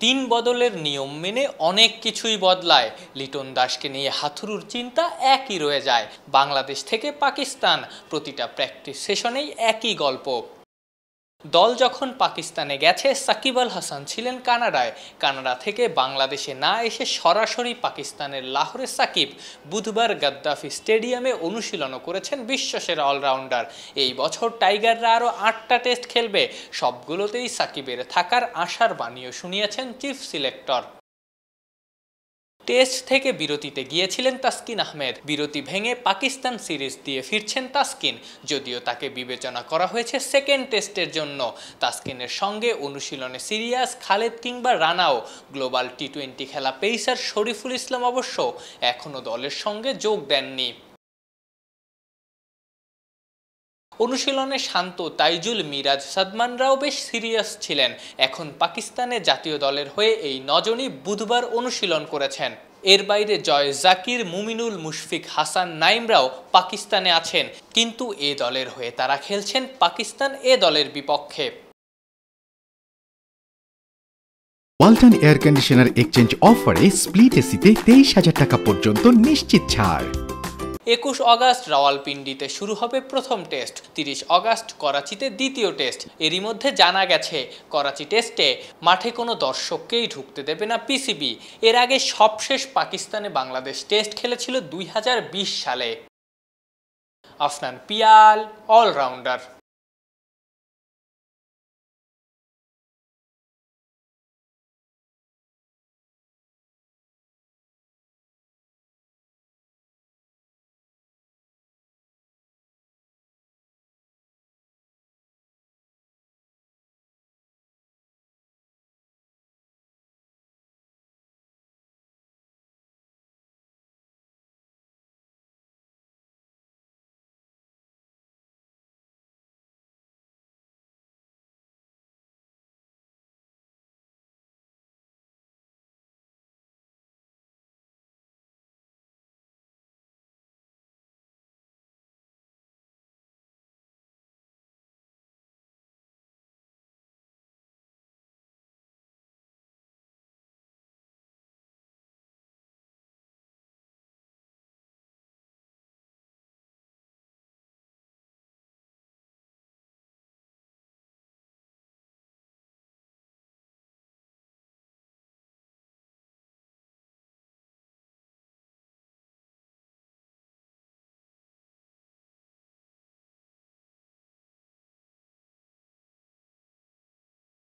তিন বদলের নিয়ম মেনে অনেক কিছুই বদলায়। লিটন দাসকে নিয়ে হাথুরুর চিন্তা একই রয়ে যায়। বাংলাদেশ থেকে পাকিস্তান, প্রতিটা প্র্যাকটিস সেশনেই একই গল্প। দল যখন পাকিস্তানে গেছে, সাকিব আল হাসান ছিলেন কানাডায়। কানাডা থেকে বাংলাদেশে না এসে সরাসরি পাকিস্তানের লাহোরে সাকিব বুধবার গাদ্দাফি স্টেডিয়ামে অনুশীলনও করেছেন বিশ্বসেরা অলরাউন্ডার। এই বছর টাইগাররা আরও 8টা টেস্ট খেলবে, সবগুলোতেই সাকিবের থাকার আশার বাণীও শুনিয়েছেন চিফ সিলেক্টর। টেস্ট থেকে বিরতিতে গিয়েছিলেন তাসকিন আহমেদ। বিরতি ভেঙে পাকিস্তান সিরিজ দিয়ে ফিরছেন তাসকিন, যদিও তাকে বিবেচনা করা হয়েছে সেকেন্ড টেস্টের জন্য। তাসকিনের সঙ্গে অনুশীলনে সিরিয়াস খালেদ কিংবা রানাও। গ্লোবাল টি-20 খেলা পেসার শরীফুল ইসলাম অবশ্য এখনও দলের সঙ্গে যোগ দেননি। অনুশীলনে শান্ত তাইজুল, মিরাজ, সাদমানরাও বেশ সিরিয়াস ছিলেন। এখন পাকিস্তানে জাতীয় দলের হয়ে এই নজনই বুধবার অনুশীলন করেছেন। এর বাইরে জয় জাকির, মুমিনুল, মুশফিক, হাসান, নাইমরাও পাকিস্তানে আছেন, কিন্তু এ দলের হয়ে তারা খেলছেন পাকিস্তান এ দলের বিপক্ষে। ওয়ালটন এয়ার কন্ডিশনার এক্সচেঞ্জ অফারে স্প্লিট এসিতে 23,000 টাকা পর্যন্ত নিশ্চিত ছাড়। 21 অগাস্ট রাওয়ালপিন্ডিতে শুরু হবে প্রথম টেস্ট, 30 অগাস্ট করাচিতে দ্বিতীয় টেস্ট। এরই মধ্যে জানা গেছে করাচি টেস্টে মাঠে কোনো দর্শককেই ঢুকতে দেবে না পিসিবি। এর আগে সবশেষ পাকিস্তানে বাংলাদেশ টেস্ট খেলেছিল 2020 সালে। আফনান পিয়াল, অলরাউন্ডার।